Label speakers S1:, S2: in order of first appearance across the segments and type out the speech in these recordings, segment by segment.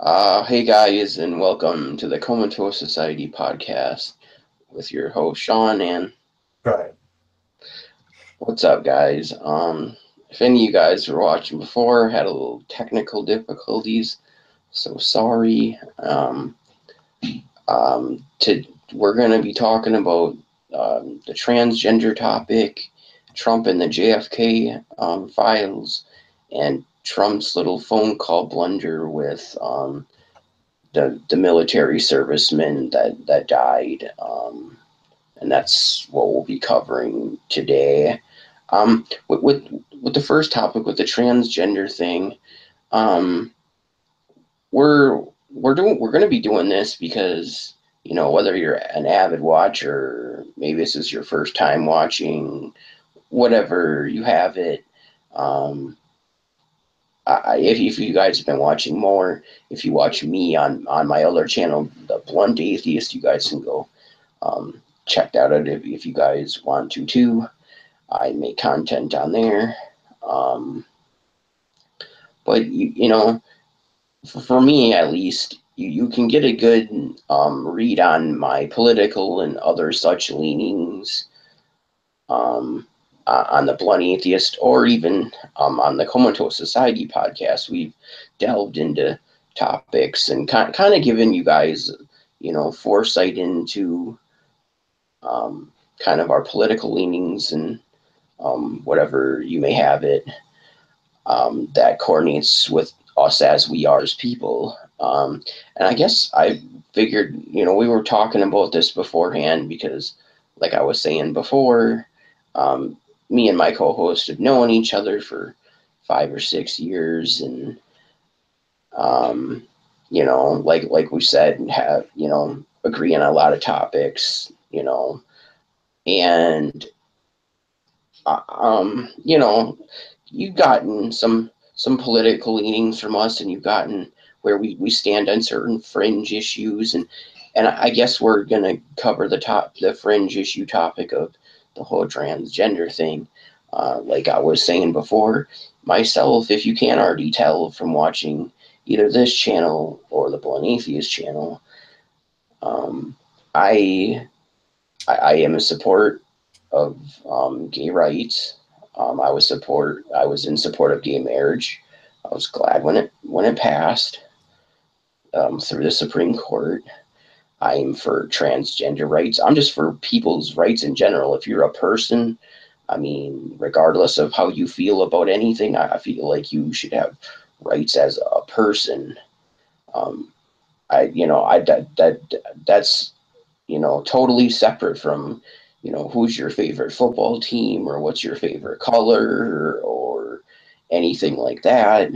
S1: Hey guys, and welcome to the Comatose Society podcast with your host Sean. And
S2: Right.
S1: what's up, guys? If any of you guys were watching before, had a little technical difficulties, so sorry. To We're gonna be talking about the transgender topic, Trump and the JFK files, and Trump's little phone call blunder with the military servicemen that died, and that's what we'll be covering today. With the first topic, with the transgender thing, um, we're going to be doing this because whether you're an avid watcher, maybe this is your first time watching, whatever you have it. Um, if you guys have been watching more, if you watch me on my other channel, the Blunt Atheist, you guys can go check that out if you guys want to too. I make content on there. Um, but for me at least, you can get a good read on my political and other such leanings um, on the Blunt Atheist, or even on the Comatose Society podcast. We've delved into topics and kind of given you guys, foresight into kind of our political leanings and whatever you may have it, that coordinates with us as we are as people. And I guess I figured, we were talking about this beforehand because, like I was saying before, me and my co-host have known each other for 5 or 6 years, and like we said, have agree on a lot of topics, and you've gotten some political leanings from us, and you've gotten where we stand on certain fringe issues, and I guess we're gonna cover the fringe issue topic of the whole transgender thing. Like I was saying before, myself, if you can't already tell from watching either this channel or the Blunt Atheist channel, um, I I am a support of gay rights. I was in support of gay marriage. I was glad when it passed through the Supreme Court. I'm for transgender rights. I'm just for people's rights in general. If you're a person, I mean, regardless of how you feel about anything, I feel like you should have rights as a person. Um, that's totally separate from, who's your favorite football team or what's your favorite color or anything like that.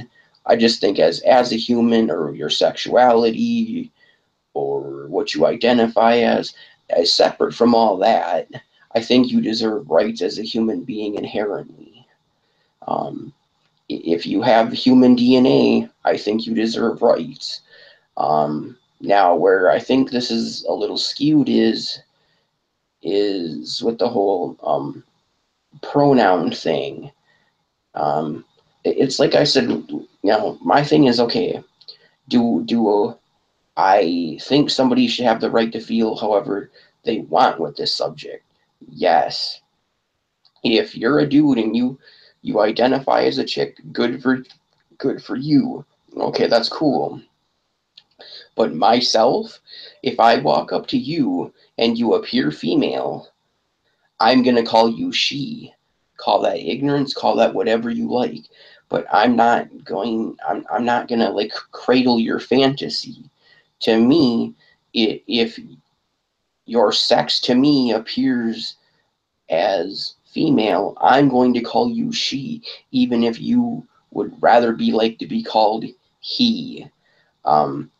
S1: I just think as a human, or your sexuality or what you identify as separate from all that, I think you deserve rights as a human being inherently. Um, if you have human DNA, I think you deserve rights. Now, where I think this is a little skewed is with the whole pronoun thing. Um, it's like I said, my thing is, okay. Do I think somebody should have the right to feel however they want with this subject? Yes. If you're a dude and you identify as a chick, good for you. Okay, that's cool. But myself, if I walk up to you and you appear female, I'm going to call you she. Call that ignorance, call that whatever you like. But I'm not going to like cradle your fantasy. To me, if your sex to me appears as female, I'm going to call you she, even if you would rather be like to be called he. Um,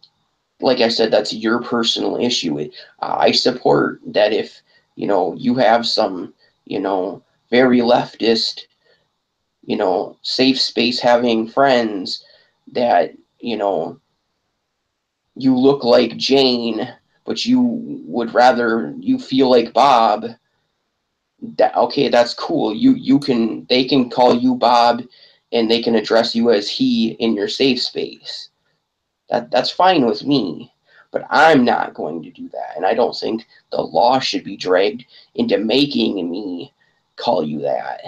S1: like I said, that's your personal issue. I support that if you have some very leftist safe space having friends that you look like Jane, but you feel like Bob. That okay, that's cool. They can call you Bob, and they can address you as he in your safe space. That's fine with me, but I'm not going to do that. And I don't think the law should be dragged into making me call you that.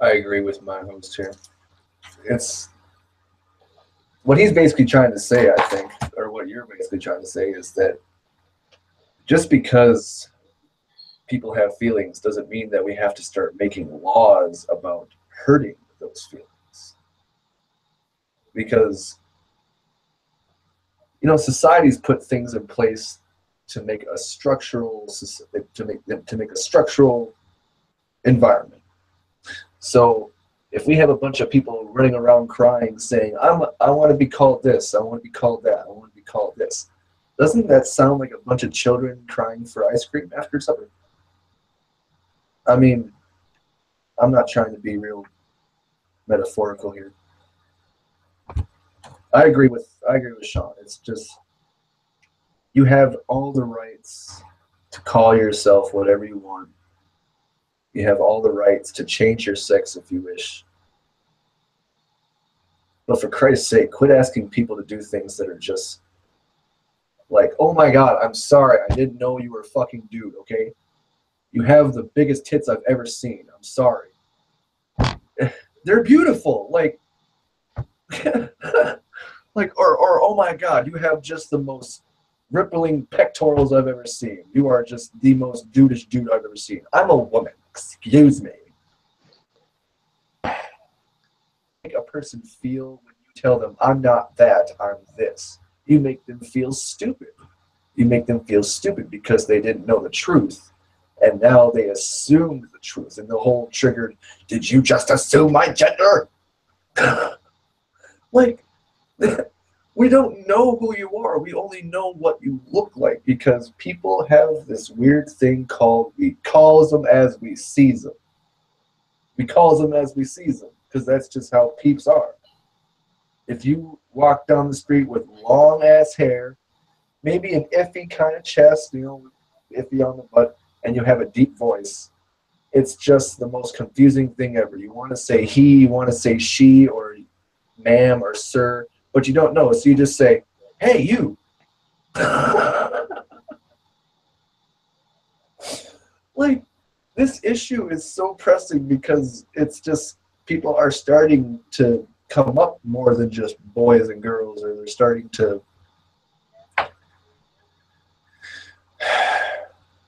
S2: I agree with my host here. It's what he's basically trying to say, I think, or what you're basically trying to say is that just because people have feelings doesn't mean that we have to start making laws about hurting those feelings. Because societies put things in place to make a structural to make a structural environment. So if we have a bunch of people running around crying saying, I want to be called this, I want to be called that, I want to be called this, doesn't that sound like a bunch of children crying for ice cream after supper? I mean, I'm not trying to be real metaphorical here. I agree with Sean. It's just you have all the rights to call yourself whatever you want. You have all the rights to change your sex if you wish. But for Christ's sake, quit asking people to do things that are just like, oh my God, I'm sorry, I didn't know you were a fucking dude, okay? You have the biggest tits I've ever seen. I'm sorry. They're beautiful. Like, or oh my God, you have just the most rippling pectorals I've ever seen. You are just the most dudish dude I've ever seen. I'm a woman. Excuse me. Make a person feel when you tell them, I'm not that, I'm this. You make them feel stupid. You make them feel stupid because they didn't know the truth. And now they assumed the truth. And the whole triggered, did you just assume my gender? Like, we don't know who you are. We only know what you look like because people have this weird thing called, we call them as we see them. We call them as we see them because that's just how peeps are. If you walk down the street with long ass hair, maybe an iffy kind of chest, iffy on the butt, and you have a deep voice, it's just the most confusing thing ever. You want to say he, you want to say she, or ma'am, or sir, but you don't know, so you just say, hey, you. Like, this issue is so pressing because it's just people are starting to come up more than just boys and girls, or they're starting to.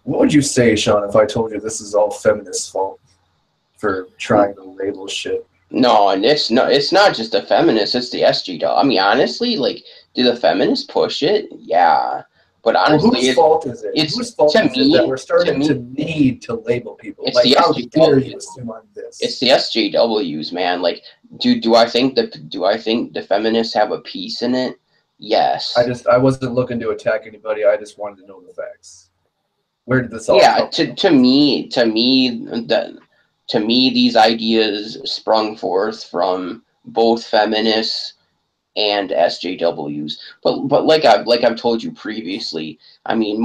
S2: What would you say, Sean, if I told you this is all feminists' fault for trying to label shit?
S1: No, and it's not just the feminists, it's the SG. I mean, honestly, like, do the feminists push it? Yeah. But
S2: Well,
S1: honestly,
S2: whose fault is it?
S1: it's
S2: Whose fault is it that we're
S1: to
S2: starting to
S1: me,
S2: need to label people?
S1: it's
S2: Like,
S1: the
S2: how dare you
S1: SJWs.
S2: assume I'm
S1: It's
S2: this?
S1: the SJWs, man. Like, do I think the feminists have a piece in it? Yes.
S2: I wasn't looking to attack anybody. I just wanted to know the facts. Where did this all
S1: Yeah,
S2: come from?
S1: to me, these ideas sprung forth from both feminists and SJWs. But like I've told you previously, I mean,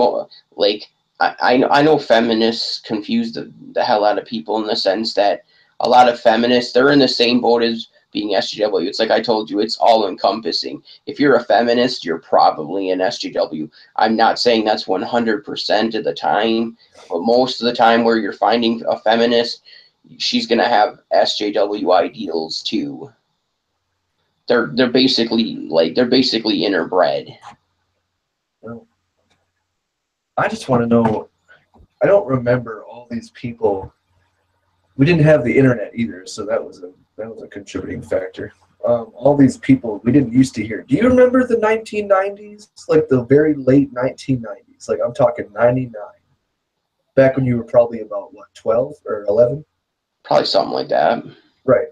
S1: like I know feminists confuse the hell out of people in the sense that a lot of feminists, they're in the same boat as being SJW. It's like I told you, it's all encompassing. If you're a feminist, you're probably an SJW. I'm not saying that's 100% of the time, but most of the time where you're finding a feminist, she's gonna have SJW ideals too. They're basically interbred.
S2: Well, I just want to know. I don't remember all these people. We didn't have the internet either, so that was a contributing factor. All these people we didn't used to hear. Do you remember the 1990s? Like the very late 1990s. Like I'm talking 99. Back when you were probably about what, 12 or 11?
S1: Probably something like that.
S2: Right.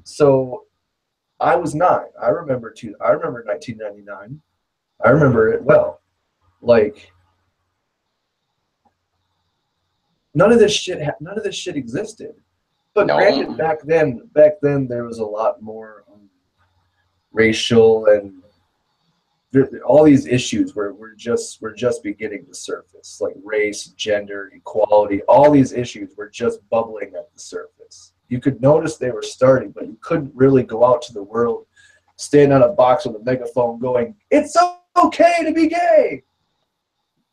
S2: So I was 9. I remember 1999. I remember it well. Like none of this shit existed. But granted,
S1: No.
S2: back then there was a lot more racial and all these issues were just beginning to surface, like race, gender, equality. All these issues were just bubbling at the surface. You could notice they were starting, but you couldn't really go out to the world standing on a box with a megaphone going, "It's okay to be gay."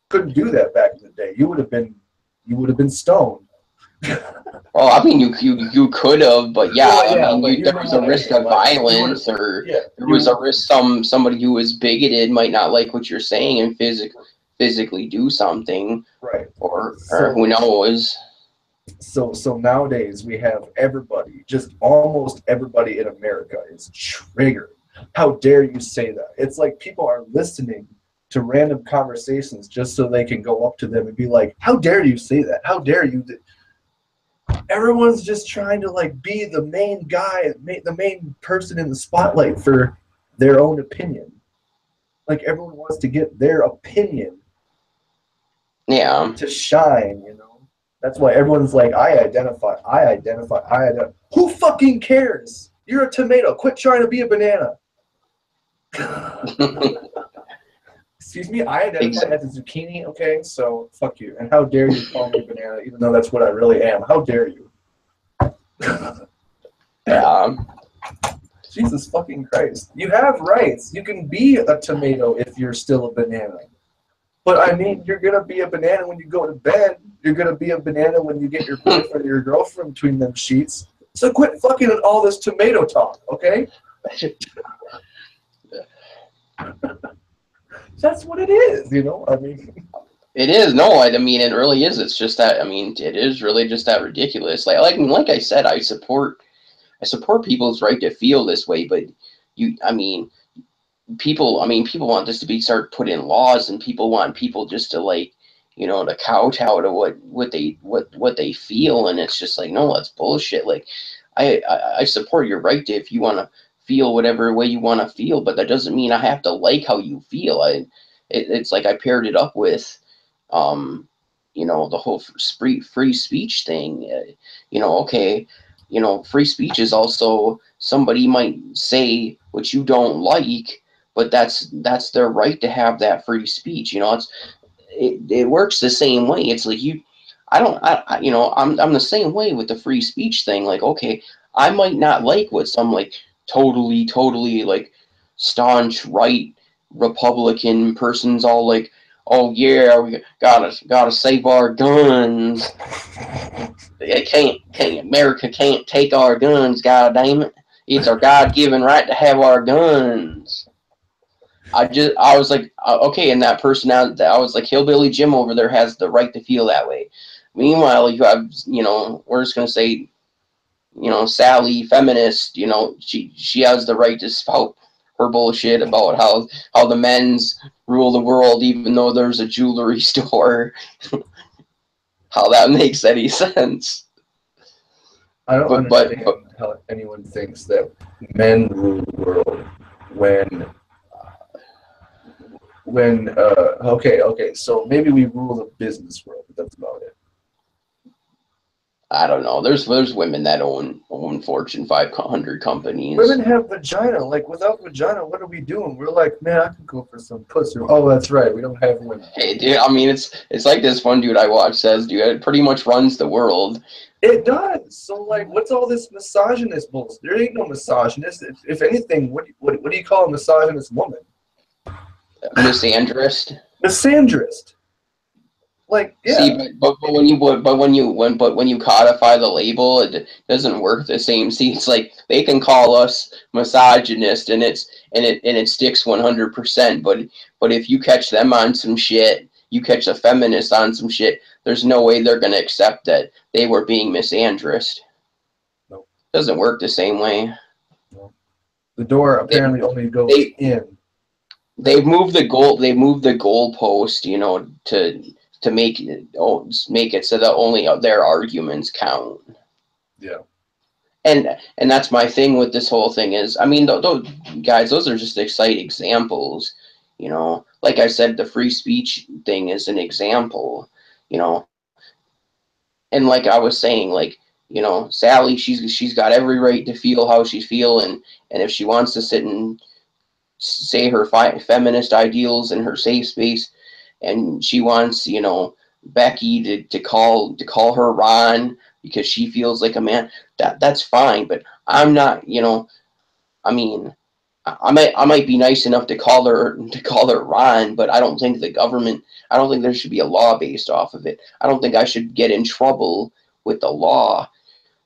S2: Couldn't do that back in the day. You would have been stoned.
S1: Well, I mean, you could have, but yeah,
S2: Well,
S1: I
S2: yeah,
S1: mean,
S2: but you
S1: there
S2: know
S1: was a
S2: what I
S1: risk
S2: mean.
S1: of
S2: Like you would have,
S1: violence, or
S2: yeah,
S1: there was a
S2: you,
S1: risk somebody who was bigoted might not like what you're saying and physically do something,
S2: right.
S1: or who
S2: So
S1: knows.
S2: so nowadays we have everybody, just almost everybody in America is triggered. How dare you say that? It's like people are listening to random conversations just so they can go up to them and be like, "How dare you say that? How dare you?" Everyone's just trying to like be the main guy, the main person in the spotlight for their own opinion. Like everyone wants to get their opinion
S1: Yeah.
S2: to shine, you know. That's why everyone's like, I identify. Who fucking cares? You're a tomato. Quit trying to be a banana. Excuse me, I identify
S1: Ex-
S2: as a zucchini, okay? So fuck you. And how dare you call me a banana, even though that's what I really am? How dare you?
S1: yeah.
S2: Jesus fucking Christ. You have rights. You can be a tomato if you're still a banana. But I mean, you're gonna be a banana when you go to bed. You're gonna be a banana when you get your boyfriend or your girlfriend between them sheets. So quit fucking all this tomato talk, okay? That's what it is, you know? I mean,
S1: It is. No, I mean, it really is. It's just that, I mean, it is really just that ridiculous. Like I said, I support people's right to feel this way, but I mean, people want this to be start put in laws, and people want people just to like, to kowtow to what they feel, and it's just like, no, that's bullshit. Like, I support your right to, if you want to feel whatever way you want to feel, but that doesn't mean I have to like how you feel. It's like I paired it up with, um, the whole free speech thing. Okay, free speech is also somebody might say what you don't like, but that's their right to have that free speech. It works the same way. It's like I don't, I I'm the same way with the free speech thing. Like, okay, I might not like what some like totally like staunch right Republican person's all like, oh yeah, we gotta save our guns. It can't America can't take our guns. God damn it! It's our God given right to have our guns. I was like, okay, and that person out, I was like, Hillbilly Jim over there has the right to feel that way. Meanwhile, you have, we're just gonna say, Sally, feminist, she has the right to spout her bullshit about how the men's rule the world, even though there's a jewelry store. How that makes any sense?
S2: I don't
S1: But
S2: understand how anyone thinks that men rule the world when okay, so maybe we rule the business world, but that's about it.
S1: I don't know. There's women that own Fortune 500 companies.
S2: Women have vagina. Like without vagina, what are we doing? We're like, man, I could go for some pussy. Oh, that's right. We don't have women.
S1: Hey, dude, I mean, it's like this one dude I watch says, dude, it pretty much runs the world.
S2: It does. So like, what's all this misogynist bullshit? There ain't no misogynist. If anything, what do you call a misogynist woman?
S1: Misandrist.
S2: Misandrist. Like,
S1: See,
S2: yeah.
S1: but when you codify the label, it doesn't work the same. See, it's like they can call us misogynist, and it sticks 100%. But if you catch them on some shit, you catch a feminist on some shit, there's no way they're gonna accept that they were being misandrist.
S2: No.
S1: Doesn't work the same way.
S2: No. The door
S1: They
S2: apparently only goes
S1: they
S2: in.
S1: they've moved the goal. They moved the goalpost, to make it so that only their arguments count.
S2: Yeah.
S1: And that's my thing with this whole thing is, I mean, guys, those are just exciting examples. Like I said, the free speech thing is an example. You know, and like I was saying, like, Sally, she's got every right to feel how she feel, and if she wants to sit and say her feminist ideals in her safe space, and she wants, Becky to call her Ron because she feels like a man. That's fine, but I'm not. I mean, I might be nice enough to call her Ron, but I don't think the government. I don't think there should be a law based off of it. I don't think I should get in trouble with the law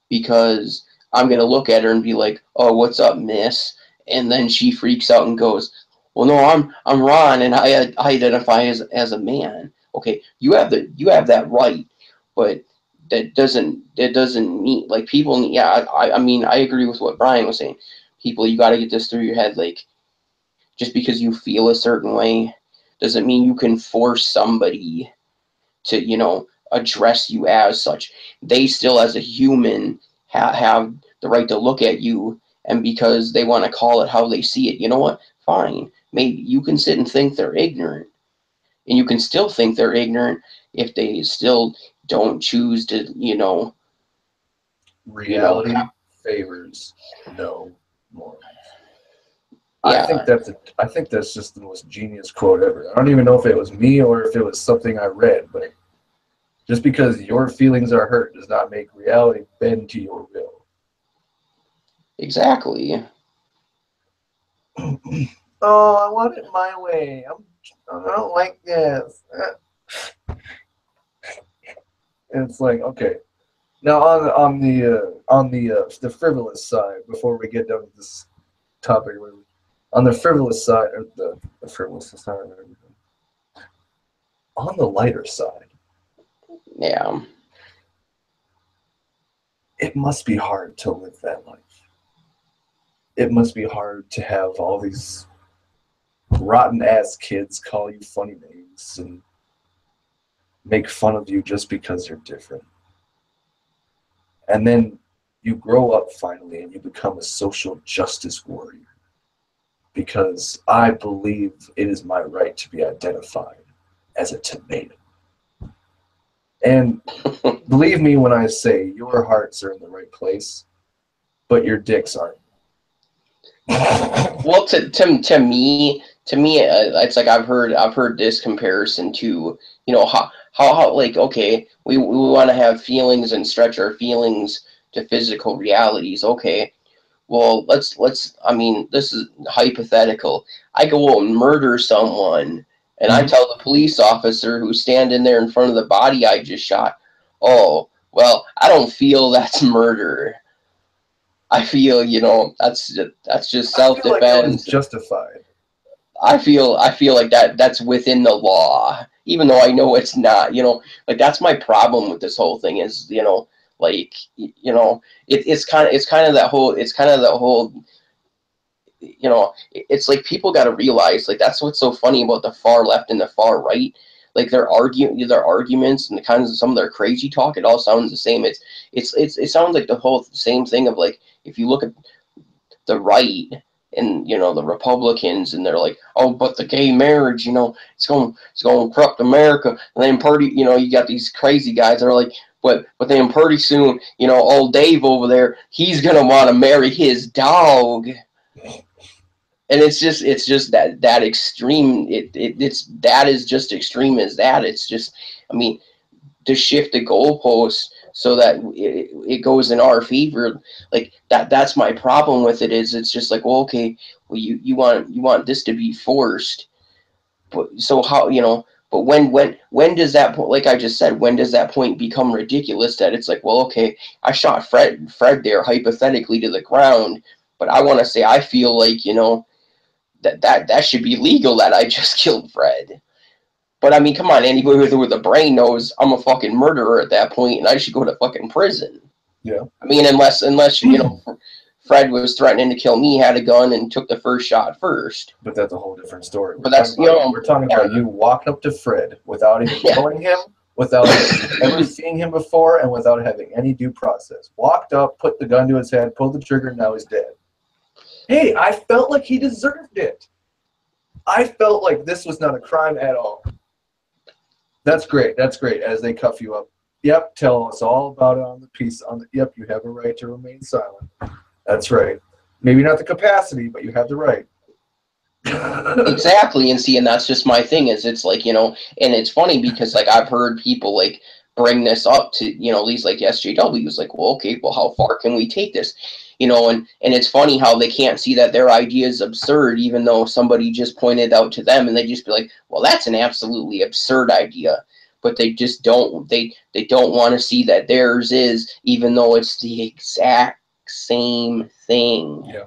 S1: because I'm gonna look at her and be like, "Oh, what's up, miss?" And then she freaks out and goes, "Well, no, I'm Ron, and I identify as a man." Okay, you have that right, but that doesn't mean like people. Yeah, I mean I agree with what Brian was saying. People, you got to get this through your head. Like just because you feel a certain way doesn't mean you can force somebody to address you as such. They still as a human have the right to look at you, and because they want to call it how they see it, you know what, fine, maybe you can sit and think they're ignorant, and you can still think they're ignorant if they still don't choose to you know
S2: Reality favors no morals.
S1: yeah,
S2: I think that's just the most genius quote ever. I don't even know if it was me or if it was something I read, but just because your feelings are hurt does not make reality bend to your will.
S1: exactly.
S2: Oh, I want it my way. I don't like this. And it's like, okay. Now on the frivolous side, before we get down to this topic, on the frivolous side, or the frivolous side, on the lighter side,
S1: Yeah.
S2: it must be hard to live that life. It must be hard to have all these rotten ass kids call you funny names and make fun of you just because you're different. And then you grow up finally and you become a social justice warrior because I believe it is my right to be identified as a tomato. And believe me when I say your hearts are in the right place, but your dicks aren't.
S1: Well, to me, it's like I've heard this comparison to how like okay, we want to have feelings and stretch our feelings to physical realities. Okay, well let's I mean this is hypothetical. I go out and murder someone, and I
S2: Mhm.
S1: tell the police officer who's standing there in front of the body I just shot, oh well, I don't feel that's murder. I feel that's just
S2: I
S1: self
S2: feel like it was
S1: defense.
S2: justified.
S1: I feel like that's within the law, even though I know it's not. Like that's my problem with this whole thing is like it's kind of that whole it's like people got to realize like that's what's so funny about the far left and the far right. Like their arguments and the kinds of some of their crazy talk, it all sounds the same. It sounds like the whole same thing of like if you look at the right and the Republicans, and they're like, oh, but the gay marriage, it's going to corrupt America. And then you got these crazy guys that are like, but then pretty soon, old Dave over there, he's gonna want to marry his dog. And it's just that extreme. It's that is just extreme as that. It's just, I mean, to shift the goalposts so that it goes in our favor, like that's my problem with it. Is it's just like, well, okay, well, you want this to be forced, but so how, but when does that point, like I just said, when does that point become ridiculous that it's like, well, okay, I shot Fred there hypothetically to the ground, but I want to say I feel like that should be legal, that I just killed Fred. But I mean, come on, anybody with a brain knows I'm a fucking murderer at that point, and I should go to fucking prison.
S2: Yeah.
S1: I mean, unless Fred was threatening to kill me, had a gun, and took the first shot first.
S2: But that's a whole different story.
S1: But that's
S2: We're talking about you walking up to Fred without even
S1: yeah,
S2: knowing him, without ever seeing him before, and without having any due process. Walked up, put the gun to his head, pulled the trigger, and now he's dead. Hey, I felt like he deserved it. I felt like this was not a crime at all. That's great. That's great. As they cuff you up. Yep, tell us all about it on the piece. Yep, you have a right to remain silent. That's right. Maybe not the capacity, but you have the right.
S1: exactly. And see, and that's just my thing. Is it's like and it's funny because like I've heard people like bring this up to, at least like SJW was like, well, okay, well, how far can we take this? And it's funny how they can't see that their idea is absurd, even though somebody just pointed out to them, and they just be like, well, that's an absolutely absurd idea. But they just they don't want to see that theirs is, even though it's the exact same thing.
S2: Yeah.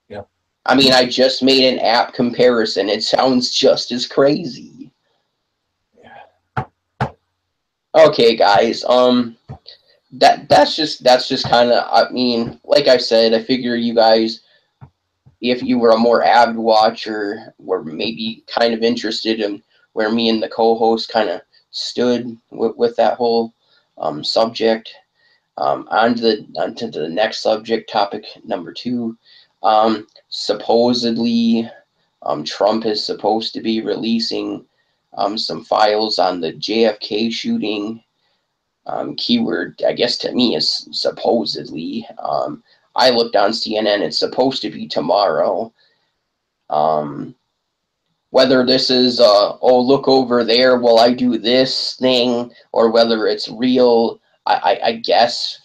S2: Yeah.
S1: I mean, I just made an app comparison. It sounds just as crazy.
S2: Yeah.
S1: Okay, guys. That's just kind of, I mean, like I said, I figure you guys, if you were a more avid watcher, were maybe kind of interested in where me and the co-host kind of stood with that whole subject. On to the next subject, topic number 2. Supposedly, Trump is supposed to be releasing some files on the JFK shooting. Keyword, I guess, to me is supposedly. I looked on CNN, it's supposed to be tomorrow. Whether this is, oh, look over there while I do this thing, or whether it's real, I guess.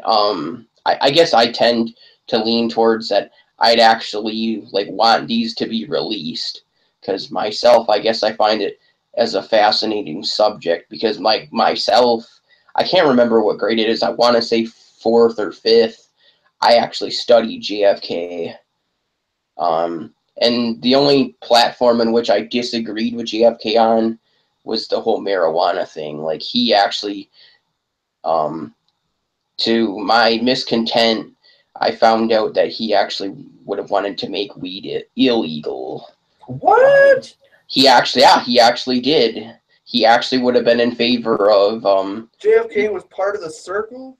S1: I guess I tend to lean towards that I'd actually like want these to be released, because myself, I guess I find it as a fascinating subject, because myself, I can't remember what grade it is. I want to say 4th or 5th. I actually studied JFK. And the only platform in which I disagreed with JFK on was the whole marijuana thing. Like, he actually, to my miscontent, I found out that he actually would have wanted to make weed illegal.
S2: What?
S1: He actually did. He actually would have been in favor of,
S2: JFK was part of the circle?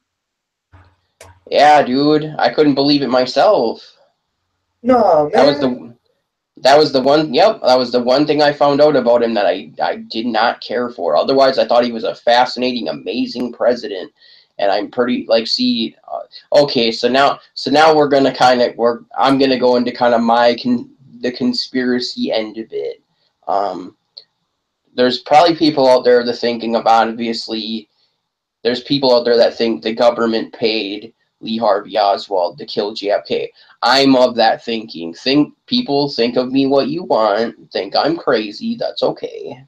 S1: yeah, dude, I couldn't believe it myself.
S2: No,
S1: That was
S2: man.
S1: that was the one thing I found out about him that I did not care for. Otherwise, I thought he was a fascinating, amazing president. And I'm pretty, like, see, okay, so now I'm gonna go into kind of the conspiracy end of it. Um, there's probably people out there that thinking about, obviously, there's people out there that think the government paid Lee Harvey Oswald to kill JFK. I'm of that thinking. Think of me what you want. Think I'm crazy. That's okay.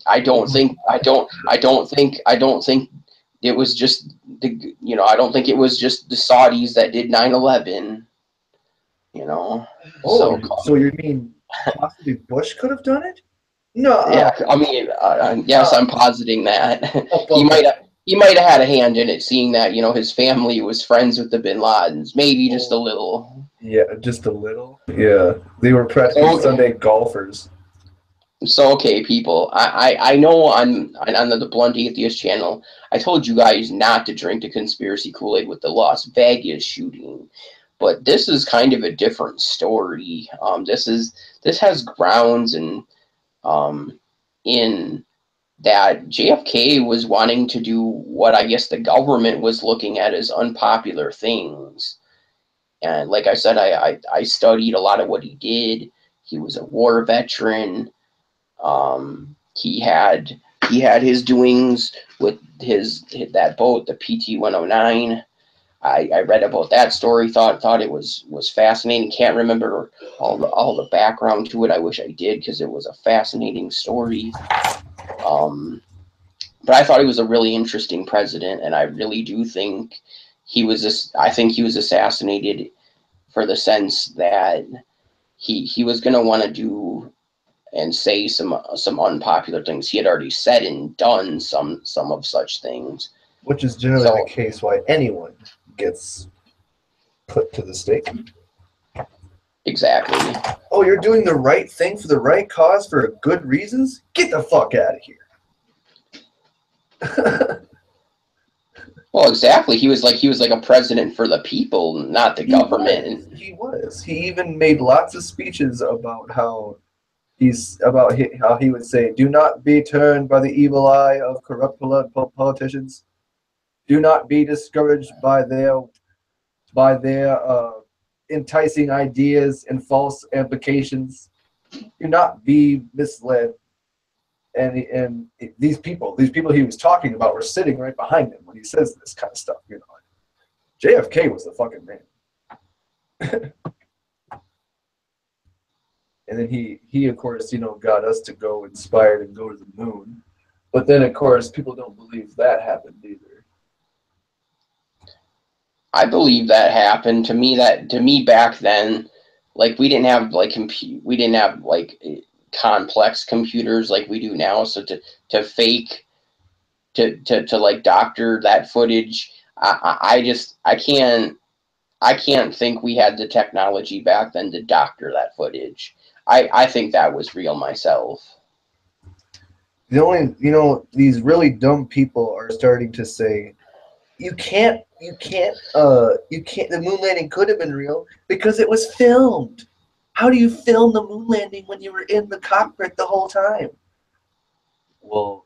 S1: I don't think it was just I don't think it was just the Saudis that did 9/11.
S2: Oh,
S1: So
S2: so you mean possibly Bush could have done it? No.
S1: yeah, I mean, yes,
S2: Uh,
S1: I'm positing that he
S2: okay.
S1: might have had a hand in it, seeing that his family was friends with the Bin Ladens, maybe just a
S2: Oh,
S1: little.
S2: yeah, just a little. Yeah, they were practically
S1: So,
S2: Sunday golfers.
S1: so okay, people, I know on the Blunt Atheist channel, I told you guys not to drink the conspiracy Kool-Aid with the Las Vegas shooting, but this is kind of a different story. This has grounds um, in that JFK was wanting to do what I guess the government was looking at as unpopular things. And like I said, I studied a lot of what he did. He was a war veteran. He had his doings with that boat, the PT-109. I read about that story. Thought it was fascinating. Can't remember all the background to it. I wish I did, because it was a fascinating story. But I thought he was a really interesting president, and I really do think I think he was assassinated for the sense that he was going to want to do and say some unpopular things. He had already said and done some of such things.
S2: Which is generally the
S1: So
S2: case why anyone gets put to the stake.
S1: exactly.
S2: Oh, you're doing the right thing for the right cause for good reasons? Get the fuck out of here.
S1: Well, exactly. He was like a president for the people, not the
S2: He
S1: government.
S2: was. He was. He even made lots of speeches about how he would say, "Do not be turned by the evil eye of corrupt politicians. Do not be discouraged by their enticing ideas and false implications. Do not be misled. and these people he was talking about were sitting right behind him when he says this kind of stuff. You know, JFK was the fucking man. And then he of course, you know, got us to go inspired and go to the moon. But then of course people don't believe that happened either.
S1: I believe that happened. To me back then, like we didn't have like we didn't have like complex computers like we do now. So to fake to like doctor that footage, I just I can't think we had the technology back then to doctor that footage. I think that was real myself.
S2: The only, you know, these really dumb people are starting to say you can't, the moon landing could have been real because it was filmed. How do you film the moon landing when you were in the cockpit the whole time? Well,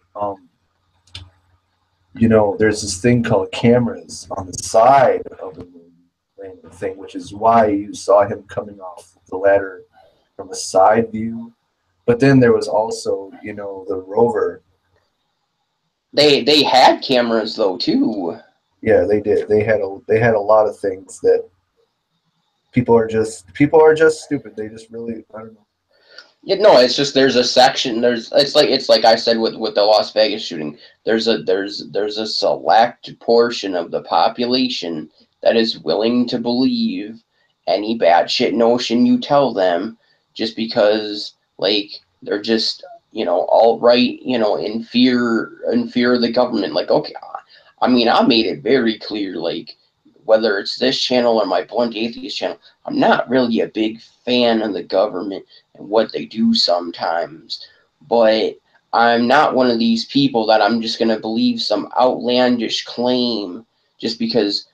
S2: you know, there's this thing called cameras on the side of the moon landing thing, which is why you saw him coming off the ladder from a side view. But then there was also, you know, the rover.
S1: They had cameras though too.
S2: Yeah, they did. They had a lot of things that people are just stupid. They just really, I don't know.
S1: Yeah, no, it's just there's a section. It's like I said with the Las Vegas shooting. There's a select portion of the population that is willing to believe any batshit notion you tell them, just because like they're just all right in fear of the government. Like okay, I mean I made it very clear like whether it's this channel or my Blunt Atheist channel, I'm not really a big fan of the government and what they do sometimes. But I'm not one of these people that I'm just going to believe some outlandish claim just because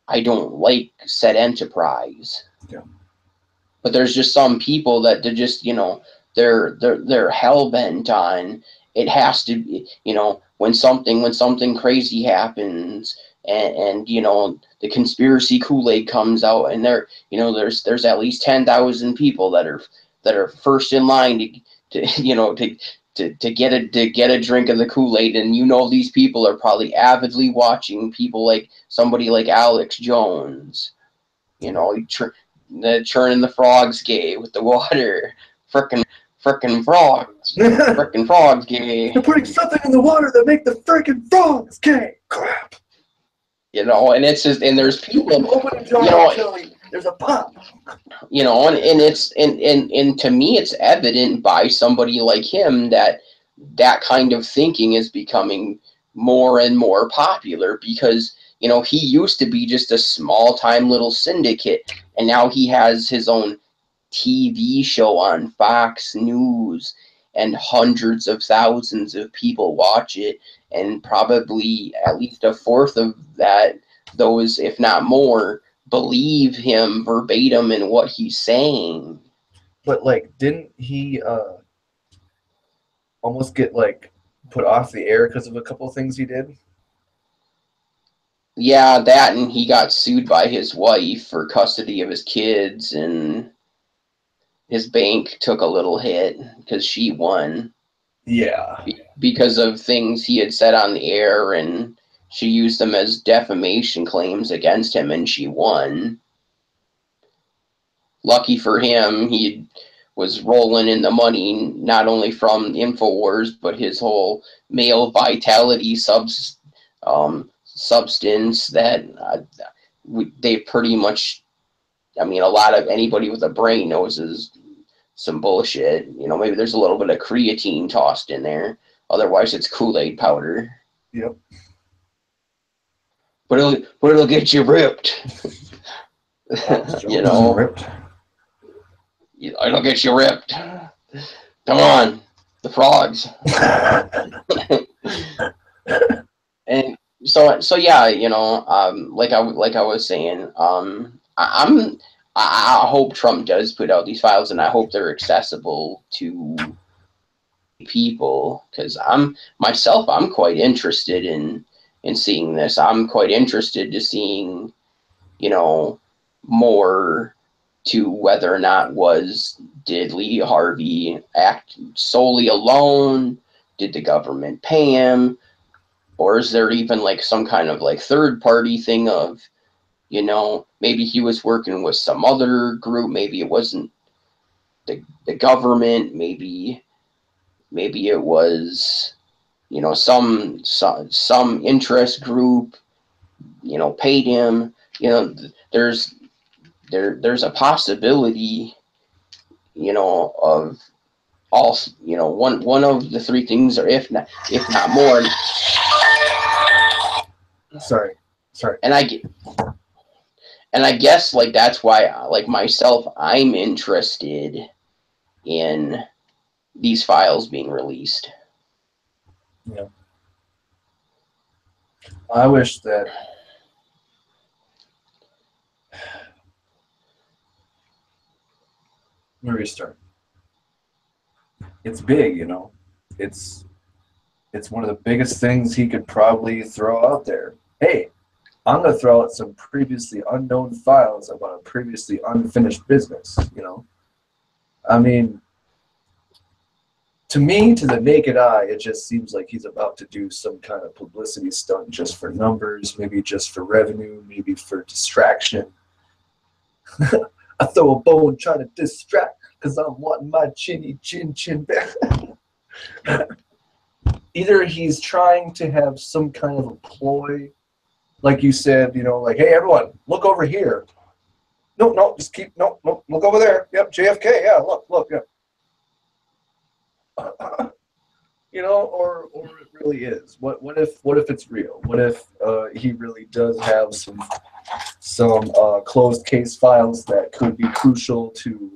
S1: I don't like said enterprise.
S2: Yeah.
S1: But there's just some people that they're just, they're hell bent on it has to be, when something crazy happens and the conspiracy Kool-Aid comes out and there's at least 10,000 people that are first in line to get a drink of the Kool-Aid, and these people are probably avidly watching people like somebody like Alex Jones, the churning the frogs gay with the water, frickin' frogs, frickin' frogs gay.
S2: They're putting something in the water that make the frickin' frogs gay. Crap.
S1: And it's just, and there's people,
S2: open a jar of chili, there's a pop.
S1: And it's and to me it's evident by somebody like him that kind of thinking is becoming more and more popular because he used to be just a small time little syndicate, and now he has his own TV show on Fox News, and hundreds of thousands of people watch it, and probably at least a fourth of that, those if not more, believe him verbatim in what he's saying.
S2: But like, didn't he almost get like put off the air because of a couple of things he did?
S1: Yeah, that, and he got sued by his wife for custody of his kids, and his bank took a little hit because she won.
S2: Yeah.
S1: Because of things he had said on the air, and she used them as defamation claims against him, and she won. Lucky for him, he was rolling in the money not only from InfoWars, but his whole male vitality substance that they pretty much, I mean, a lot of anybody with a brain knows is some bullshit. Maybe there's a little bit of creatine tossed in there. Otherwise, it's Kool-Aid powder.
S2: Yep.
S1: But it'll get you ripped.
S2: Ripped.
S1: It'll get you ripped. Come on, the frogs. And so yeah, like I was saying, I hope Trump does put out these files, and I hope they're accessible to people, because I'm quite interested in seeing this. I'm quite interested to seeing more to whether or not did Lee Harvey act solely alone, did the government pay him? Or is there even like some kind of like third party thing of, you know, maybe he was working with some other group, maybe it wasn't the government, maybe it was, you know, some interest group, you know, paid him. You know, there's a possibility, you know, of all, you know, one of the three things, or if not more.
S2: Sorry.
S1: And I guess like that's why, like myself, I'm interested in these files being released.
S2: Yeah. I wish that let me restart. It's big, you know. It's one of the biggest things he could probably throw out there. Hey, I'm going to throw out some previously unknown files about a previously unfinished business, you know. I mean, to me, to the naked eye, it just seems like he's about to do some kind of publicity stunt just for numbers, maybe just for revenue, maybe for distraction. I throw a bone trying to distract because I'm wanting my chinny chin chin back. Either he's trying to have some kind of a ploy, like you said, you know, like, hey, everyone, look over here. No, just keep, no, look over there. Yep, JFK, yeah, look, yeah. You know, or it really is. What if it's real? What if he really does have some closed case files that could be crucial to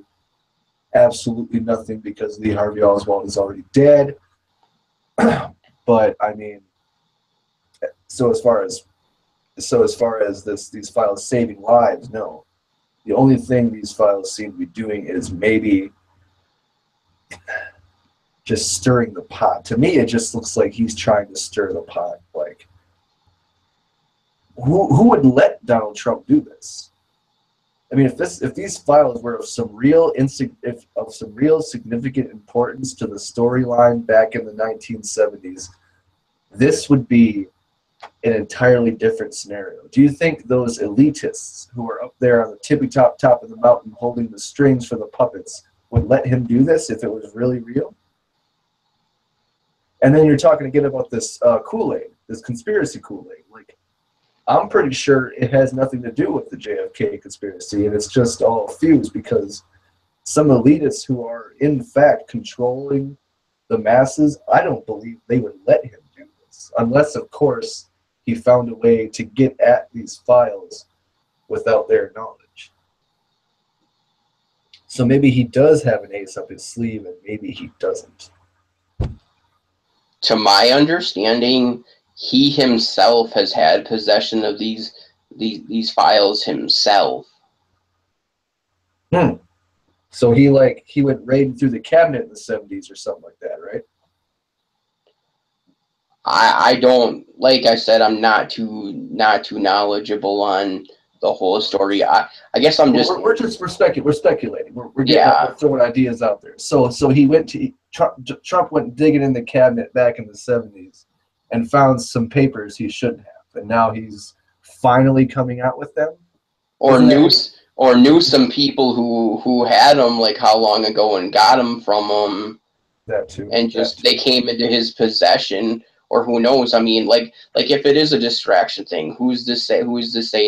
S2: absolutely nothing because Lee Harvey Oswald is already dead? But I mean, so as far as these files saving lives, no. The only thing these files seem to be doing is maybe just stirring the pot. To me, it just looks like he's trying to stir the pot. Like, who would let Donald Trump do this? I mean, if these files were of some real significant importance to the storyline back in the 1970s, this would be an entirely different scenario. Do you think those elitists who are up there on the tippy top of the mountain holding the strings for the puppets would let him do this if it was really real? And then you're talking again about this Kool-Aid, this conspiracy Kool-Aid. Like, I'm pretty sure it has nothing to do with the JFK conspiracy, and it's just all fused because some elitists who are in fact controlling the masses, I don't believe they would let him do this, unless, of course, he found a way to get at these files without their knowledge. So maybe he does have an ace up his sleeve, and maybe he doesn't.
S1: To my understanding, he himself has had possession of these files himself.
S2: So he went raiding through the cabinet in the 70s or something like that, right?
S1: I don't, like I said, I'm not too knowledgeable on the whole story. I guess I'm just
S2: we're speculating. We're throwing ideas out there. So he went to Trump went digging in the cabinet back in the 70s and found some papers he shouldn't have, and now he's finally coming out with them.
S1: Or knew some people who had them like how long ago and got them from him.
S2: That too.
S1: And just they came into his possession, or who knows? I mean, like if it is a distraction thing, who's to say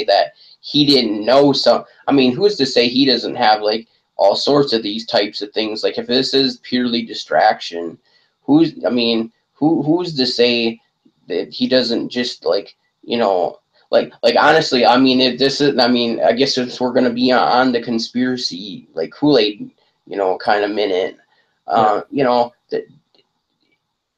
S1: that he didn't know some? I mean, who's to say he doesn't have like all sorts of these types of things? Like if this is purely distraction, who's to say that he doesn't just like, you know, like honestly, I mean, if this is, I mean, I guess if we're gonna be on the conspiracy like Kool-Aid, you know, kind of minute, you know, that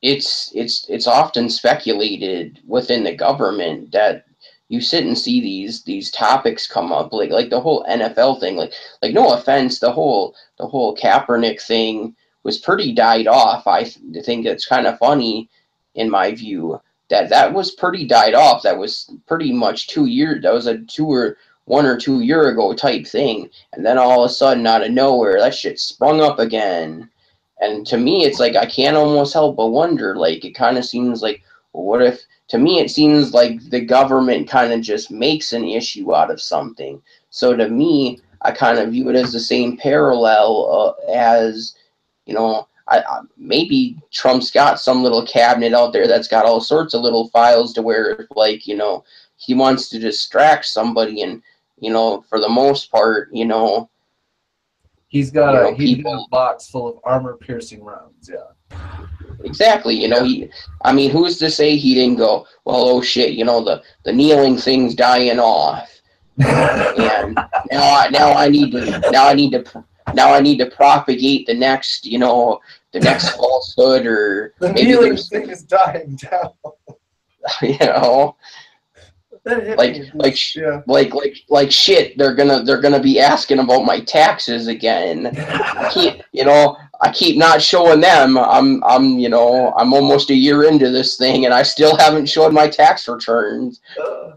S1: it's often speculated within the government that you sit and see these topics come up, like the whole NFL thing, like no offense, the whole Kaepernick thing was pretty died off. I think it's kind of funny in my view that was pretty died off. That was pretty much 2 years. That was a 1 or 2 year ago type thing, and then all of a sudden out of nowhere that shit sprung up again. And to me, it's like I can't almost help but wonder. Like it kind of seems like, well, what if? To me, it seems like the government kind of just makes an issue out of something. So to me, I kind of view it as the same parallel as, you know, maybe Trump's got some little cabinet out there that's got all sorts of little files to where, if, like, you know, he wants to distract somebody, and, you know, for the most part,
S2: He's got a
S1: people.
S2: box full of armor-piercing rounds. Yeah.
S1: Exactly,
S2: Yeah.
S1: I mean, who's to say he didn't go, well, oh shit, the kneeling thing's dying off, and now I need to propagate the next, the next falsehood, or
S2: The
S1: maybe
S2: kneeling
S1: there's,
S2: thing is dying down.
S1: you know,
S2: That hit
S1: like
S2: me.
S1: like
S2: Just, yeah.
S1: like shit, they're gonna be asking about my taxes again. I keep not showing them. I'm almost a year into this thing, and I still haven't showed my tax returns.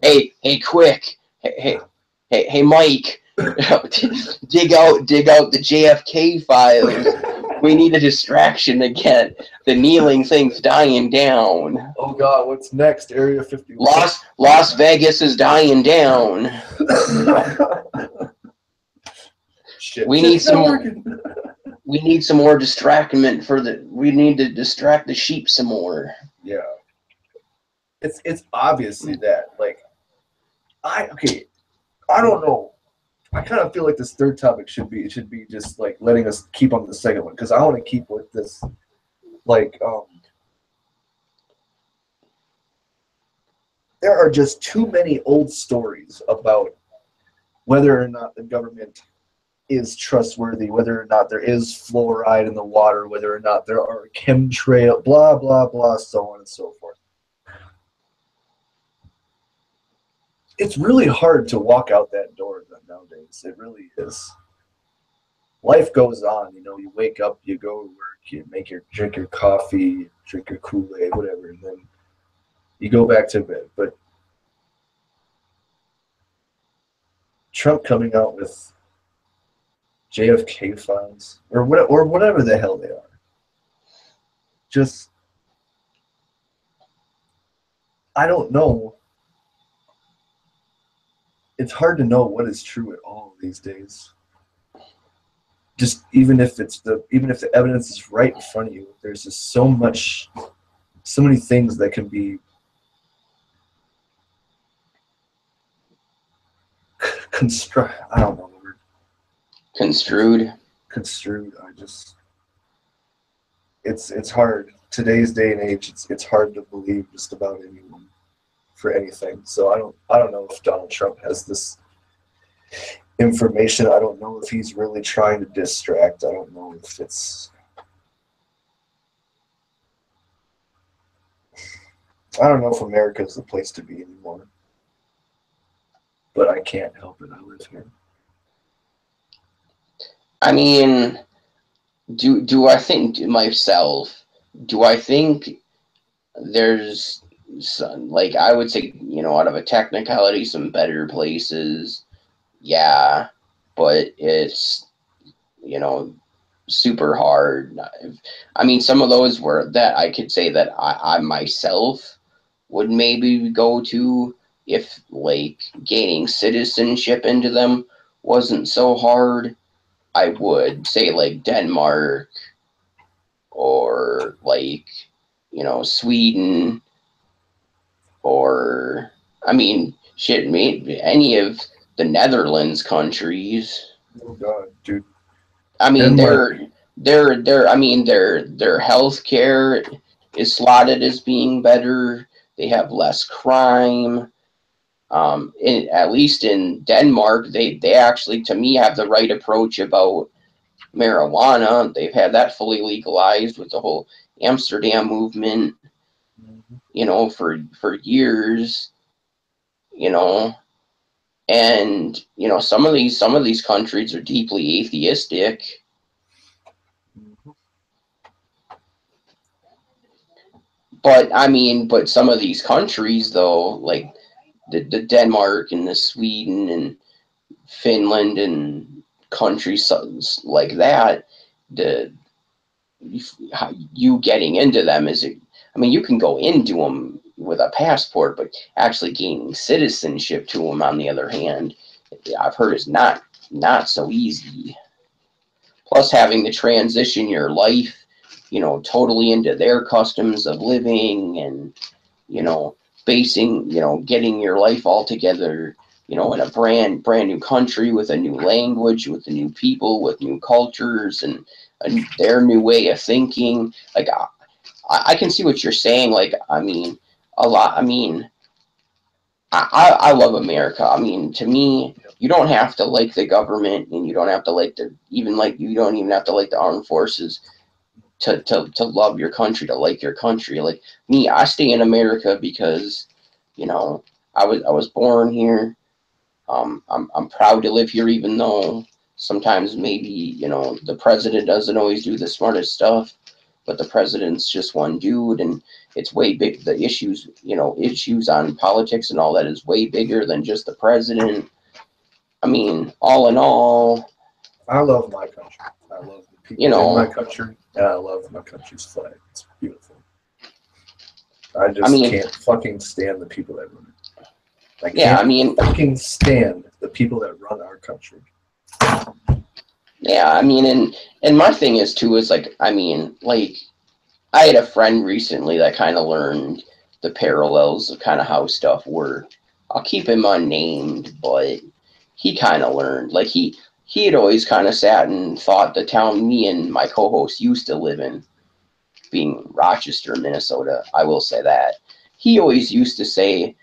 S1: Hey, quick. Hey, Mike. dig out the JFK files. We need a distraction again. The kneeling thing's dying down.
S2: Oh God, what's next? Area 51.
S1: Las Vegas is dying down.
S2: Shit.
S1: We need some more distractment we need to distract the sheep some more.
S2: Yeah. It's obviously that. Like, I don't know. I kind of feel like this third topic should be just like letting us keep on the second one, because I want to keep with this, like, there are just too many old stories about whether or not the government is trustworthy, whether or not there is fluoride in the water, whether or not there are chemtrail, blah blah blah, so on and so forth. It's really hard to walk out that door nowadays. It really is. Life goes on, you wake up, you go to work, you drink your coffee, drink your Kool-Aid, whatever, and then you go back to bed. But Trump coming out with JFK files or whatever the hell they are, just, I don't know. It's hard to know what is true at all these days. Just even if the evidence is right in front of you, there's just so many things that can be I don't know the word.
S1: Construed.
S2: It's hard. Today's day and age, it's hard to believe just about anyone for anything. So I don't know if Donald Trump has this information. I don't know if he's really trying to distract. I don't know if I don't know if America is the place to be anymore. But I can't help it. I live here.
S1: I mean, do I think myself? Do I think there's some, like, I would say, out of a technicality, some better places? Yeah, but it's, super hard. I mean, some of those were that I could say that I myself would maybe go to if, like, gaining citizenship into them wasn't so hard. I would say, like, Denmark, or, like, Sweden, or, I mean, shit, maybe any of the Netherlands countries.
S2: Oh God, dude.
S1: I mean,
S2: Denmark.
S1: their healthcare is slotted as being better. They have less crime. At least in Denmark, they actually, to me, have the right approach about marijuana. They've had that fully legalized with the whole Amsterdam movement, for years, and some of these countries are deeply atheistic. But some of these countries, though, like the Denmark and the Sweden and Finland and countries like that, the you getting into them is, I mean, you can go into them with a passport, but actually gaining citizenship to them, on the other hand, I've heard is not so easy. Plus, having to transition your life, totally into their customs of living, and you know, getting your life all together, in a brand new country with a new language, with the new people, with new cultures, and their new way of thinking. Like, I can see what you're saying. Like, I mean, a lot. I mean, I love America. I mean, to me, you don't have to like the government, and you don't have to like you don't even have to like the armed forces to love your country, to like your country. Like me, I stay in America because, you know, I was born here. I'm proud to live here, even though sometimes maybe, the president doesn't always do the smartest stuff, but the president's just one dude, and it's way big. The issues on politics and all that is way bigger than just the president. I mean, all in all,
S2: I love my country. I love the
S1: you
S2: people in my
S1: know,
S2: country, and I love my country's flag. It's beautiful. I
S1: I
S2: just
S1: mean,
S2: can't fucking stand the people that run it. I
S1: yeah, I
S2: can't
S1: mean,
S2: fucking stand the people that run our country.
S1: yeah, I mean, and my thing is too is like, I mean, like, I had a friend recently that kind of learned the parallels of kind of how stuff worked. I'll keep him unnamed, but he kind of learned. Like, he had always kind of sat and thought the town me and my co-host used to live in, being Rochester, Minnesota. I will say that. He always used to say,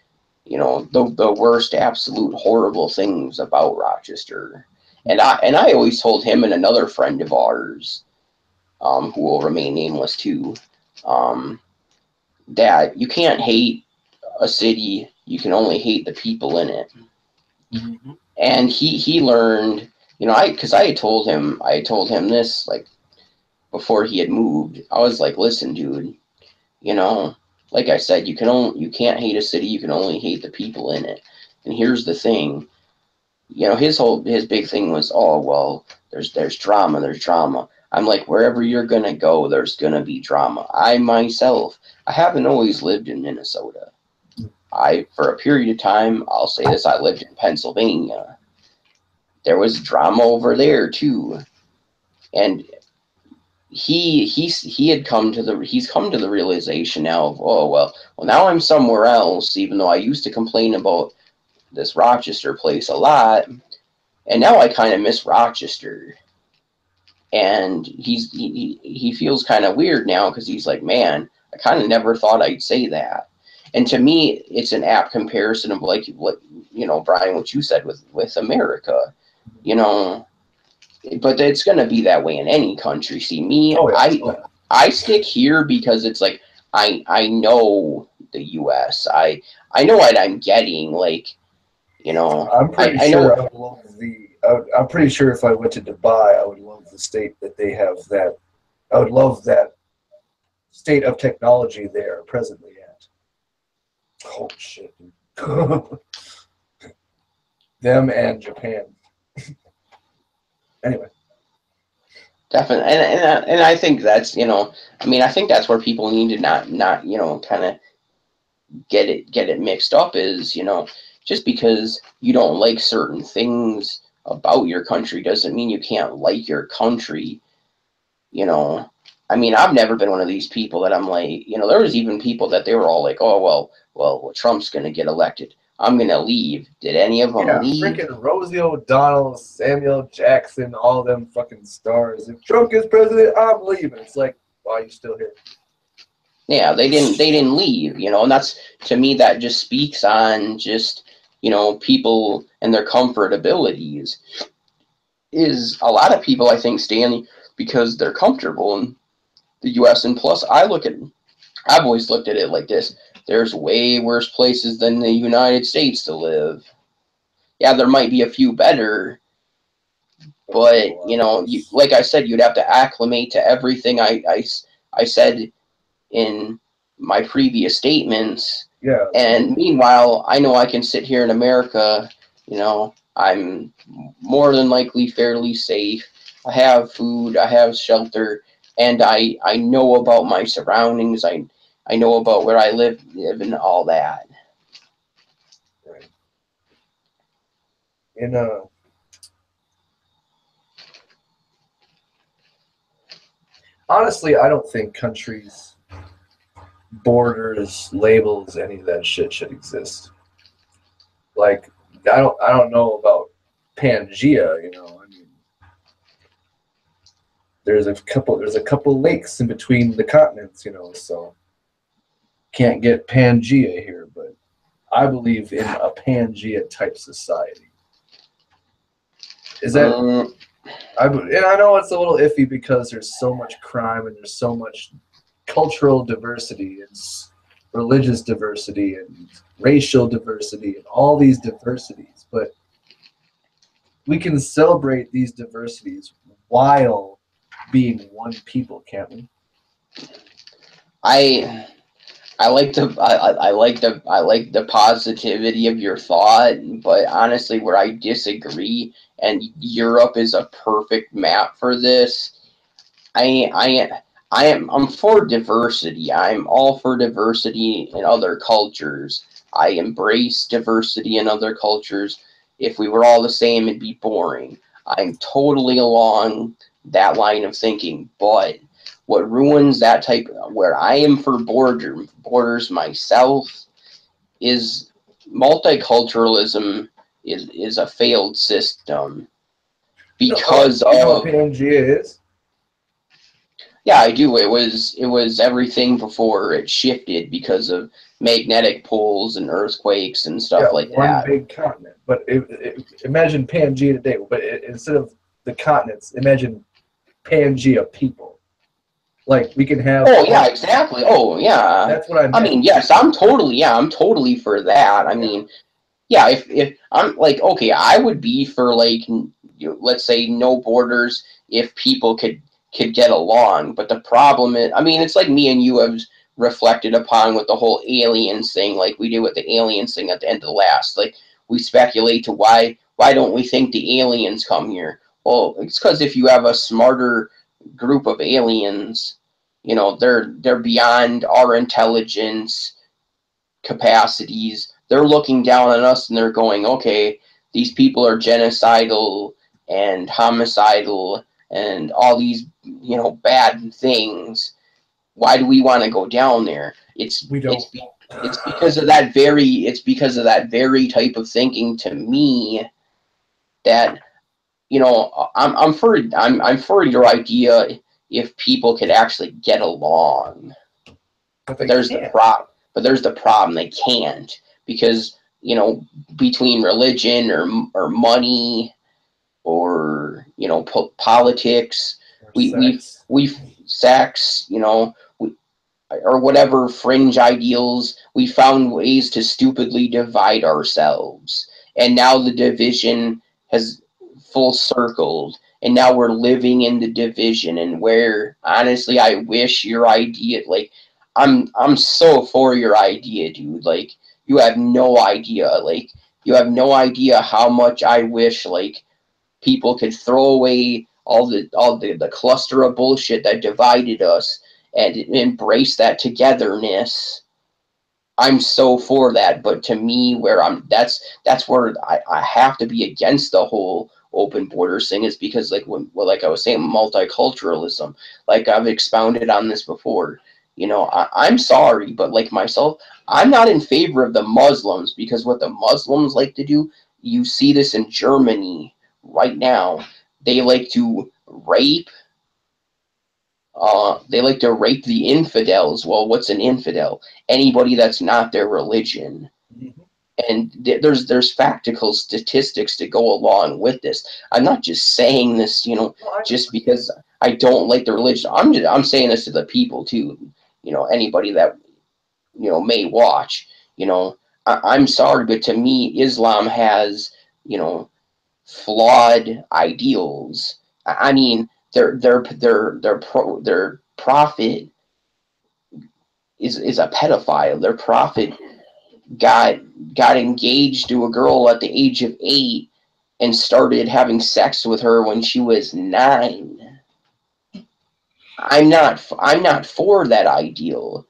S1: the worst, absolute horrible things about Rochester. And I always told him and another friend of ours, who will remain nameless too, um, that you can't hate a city, you can only hate the people in it.
S2: Mm-hmm.
S1: And he learned, because I told him this, like, before he had moved. I was like, listen, dude, you know, like I said, you can't hate a city, you can only hate the people in it. And here's the thing, his big thing was, oh well, there's drama. I'm like, wherever you're gonna go, there's gonna be drama. I myself, I haven't always lived in Minnesota. For a period of time, I'll say this, I lived in Pennsylvania. There was drama over there too. And he's come to the realization now of, oh well, now I'm somewhere else, even though I used to complain about this Rochester place a lot, and now I kind of miss Rochester. And he feels kind of weird now, because he's like, man, I kind of never thought I'd say that. And to me, it's an apt comparison of, like, what, Brian, what you said with America, you know. But it's going to be that way in any country. See, me,
S2: Oh yeah.
S1: I stick here because it's like, I know the U.S. I know what I'm getting. Like,
S2: I'm pretty
S1: I know.
S2: sure I would love I'm pretty sure if I went to Dubai, I would love the state that they have that. I would love that state of technology they are presently at. Oh shit, dude. Them and Japan. Anyway.
S1: Definitely, and I think that's, I mean, I think that's where people need to not kind of get it mixed up, is, just because you don't like certain things about your country doesn't mean you can't like your country. you know I mean, I've never been one of these people that I'm like, there was even people that they were all like, oh well, Trump's gonna get elected, I'm gonna leave. Did any of them
S2: Yeah,
S1: leave?
S2: freaking Rosie O'Donnell, Samuel Jackson, all them fucking stars. If Trump is president, I'm leaving. It's like, why are you still here?
S1: Yeah, they didn't leave, and that's, to me, that just speaks on just, people and their comfort abilities. Is a lot of people, I think, stay because they're comfortable in the US. And plus, I've always looked at it like this: there's way worse places than the United States to live. Yeah, there might be a few better, but like I said, you'd have to acclimate to everything I said in my previous statements.
S2: Yeah.
S1: And meanwhile, I know I can sit here in America, I'm more than likely fairly safe. I have food, I have shelter, and I know about my surroundings. I know about where I live and all that.
S2: Right. In honestly, I don't think countries, borders, labels, any of that shit should exist. Like, I don't know about Pangea. You know, I mean, there's a couple lakes in between the continents. You know, so can't get Pangea here, but I believe in a Pangea type society. Is that
S1: Mm,
S2: and I know it's a little iffy because there's so much crime and there's so much cultural diversity and religious diversity and racial diversity and all these diversities, but we can celebrate these diversities while being one people, can't we?
S1: I I like the positivity of your thought, but honestly, where I disagree, and Europe is a perfect map for this. I I'm for diversity. I'm all for diversity in other cultures. I embrace diversity in other cultures. If we were all the same, it'd be boring. I'm totally along that line of thinking, but what ruins that type where I am for borders myself is multiculturalism is a failed system because
S2: You know what
S1: of
S2: Pangea is?
S1: yeah, I do. It was everything before it shifted because of magnetic poles and earthquakes and
S2: Yeah,
S1: stuff like
S2: one
S1: that.
S2: big continent. But imagine Pangea today, but instead of the continents, imagine Pangea people. Like we can have
S1: Oh yeah,
S2: all.
S1: exactly. Oh yeah.
S2: That's what I
S1: I
S2: meant.
S1: mean, yes, I'm totally for that. I
S2: Yeah,
S1: mean, yeah, if I'm like okay, I would be for like let's say no borders if people could get along. But the problem is, I mean, it's like me and you have reflected upon with the whole aliens thing, like we did with the aliens thing at the end of the last. Like we speculate to why don't we think the aliens come here? Well, it's because if you have a smarter group of aliens, you know, they're beyond our intelligence capacities. They're looking down on us and they're going, okay, these people are genocidal and homicidal and all these, you know, bad things. Why do we want to go down there?
S2: we don't.
S1: It's because of that very type of thinking to me that you know I'm for your idea if people could actually get along.
S2: But
S1: But
S2: they
S1: there's the
S2: can't.
S1: problem. They can't because you know between religion or money or you know politics,
S2: Or
S1: we we
S2: sex.
S1: we sex, you know, or whatever fringe ideals, we found ways to stupidly divide ourselves. And now the division has full circled. And now we're living in the division. And where, honestly, I wish your idea, like, I'm so for your idea, dude. Like, you have no idea. Like, you have no idea how much I wish, like, people could throw away the cluster of bullshit that divided us and embrace that togetherness. I'm so for that, but to me, where that's where I have to be against the whole open borders thing is because like I was saying, multiculturalism. Like I've expounded on this before. You know, I'm sorry, but like myself, I'm not in favor of the Muslims because what the Muslims like to do, you see this in Germany right now. They like to rape they like to rape the infidels. Well, what's an infidel? Anybody that's not their religion.
S2: Mhm.
S1: And there's factual statistics to go along with this. I'm not just saying this, you know,
S2: No, I know.
S1: just because I don't like the religion. I'm saying this to the people too. You know, anybody that you know may watch. You know, I'm sorry, but to me, Islam has you know flawed ideals. I mean, their prophet is a pedophile. Their prophet got got engaged to a girl at the age of 8 and started having sex with her when she was 9. I'm not for that ideal,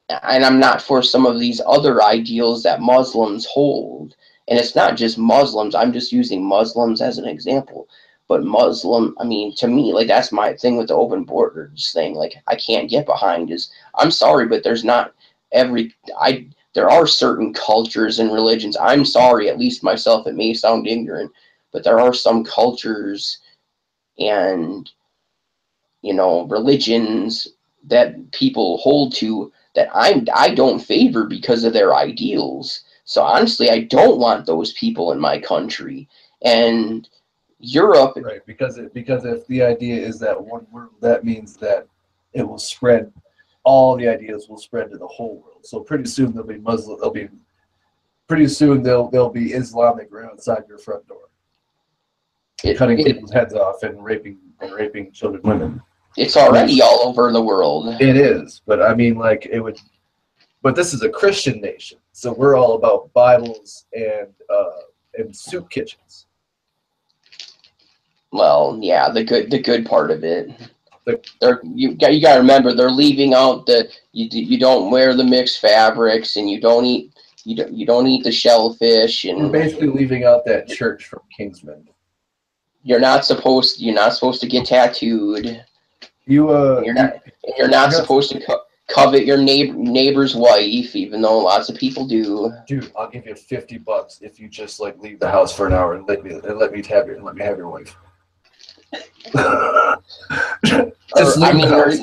S1: and I'm not for some of these other ideals that Muslims hold. And it's not just Muslims. I'm just using Muslims as an example. But Muslim, I mean, to me, like that's my thing with the open borders thing. Like I can't get behind is I'm sorry, but there's not every I there are certain cultures and religions. I'm sorry, at least myself, it may sound ignorant, but there are some cultures and religions that people hold to that I don't favor because of their ideals. So honestly, I don't want those people in my country. And Europe,
S2: Right, because if the idea is that one world, that means that it will spread. All the ideas will spread to the whole world. So pretty soon there'll be Muslim. There'll be pretty soon there'll be Islamic right outside your front door,
S1: it,
S2: cutting
S1: it
S2: people's heads off and raping children, women.
S1: it's already all over the world.
S2: It is, but I mean, like it would. But this is a Christian nation, so we're all about Bibles and soup kitchens.
S1: Well, yeah, the good part of it.
S2: The,
S1: You got to remember they're leaving out the you don't wear the mixed fabrics and you don't eat the shellfish
S2: we're
S1: and
S2: basically leaving out that church from Kingsman.
S1: you're not supposed to get tattooed.
S2: You
S1: And you're not supposed to covet your neighbor's wife, even though lots of people do.
S2: dude, I'll give you $50 if you just like leave the house for an hour and let me have your wife. Just
S1: Or, I
S2: leave the
S1: mean,
S2: house.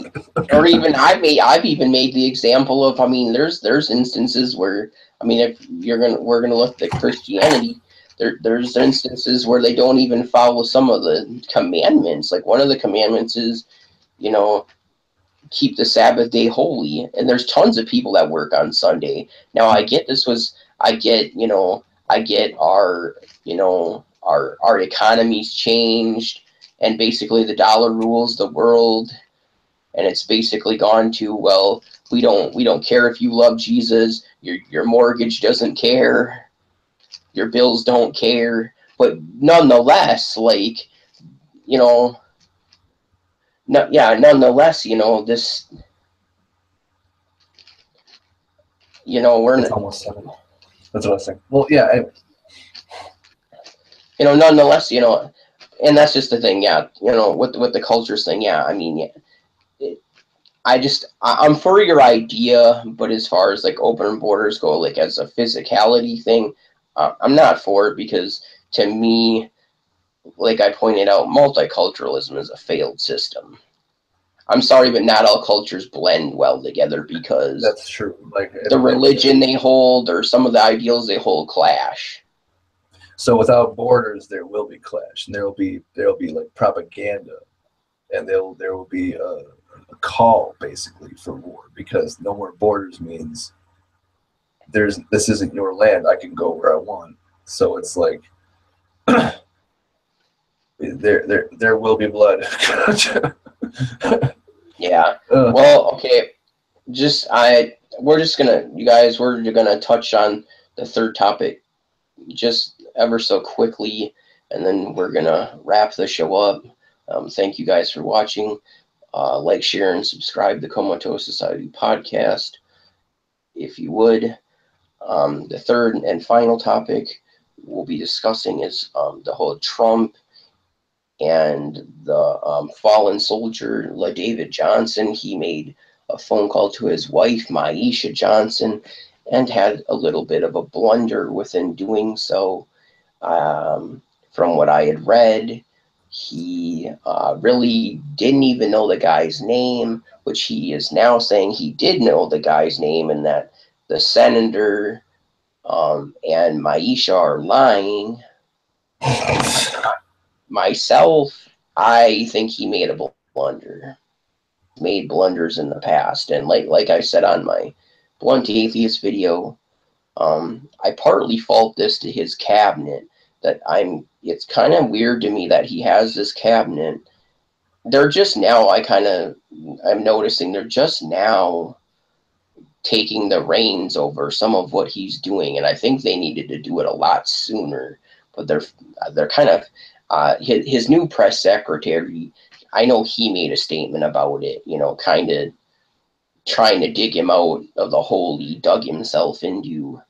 S1: or even I've even made the example of, I mean, there's instances where, I mean, if we're gonna look at Christianity, there's instances where they don't even follow some of the commandments. Like one of the commandments is, you know, keep the Sabbath day holy. And there's tons of people that work on Sunday. Now I get our economy's changed and basically the dollar rules the world and it's basically gone to, well, we don't care if you love Jesus, your mortgage doesn't care, your bills don't care, but nonetheless, like, you know, no, yeah, nonetheless, this, we're
S2: It's almost 7. That's what I was saying. Well, yeah.
S1: nonetheless, and that's just the thing, yeah, with the cultures thing, yeah, I mean, yeah, it, I'm for your idea, but as far as like open borders go, like as a physicality thing, I'm not for it because to me, like I pointed out, multiculturalism is a failed system. I'm sorry, but not all cultures blend well together because
S2: That's true. Like
S1: the religion they hold or some of the ideals they hold clash.
S2: so, without borders, there will be clash, and there will be like propaganda, and there will be a call basically for war because no more borders means this isn't your land. I can go where I want. So it's like there will be blood.
S1: Yeah. Well, okay. We're gonna touch on the third topic just ever so quickly, and then we're gonna wrap the show up. Thank you guys for watching. Like, share, and subscribe the Comatose Society podcast if you would. The third and final topic we'll be discussing is the whole Trump and the fallen soldier, David Johnson. He made a phone call to his wife, Maisha Johnson, and had a little bit of a blunder within doing so. From what I had read, he really didn't even know the guy's name, which he is now saying he did know the guy's name and that the senator and Maisha are lying. Myself, I think he made a blunder, made blunders in the past, and like I said on my Blunt Atheist video, I partly fault this to his cabinet. It's kind of weird to me that he has this cabinet. They're just now, I'm noticing they're just now taking the reins over some of what he's doing, and I think they needed to do it a lot sooner. But they're kind of his new press secretary. I know he made a statement about it, you know, kind of trying to dig him out of the hole he dug himself into.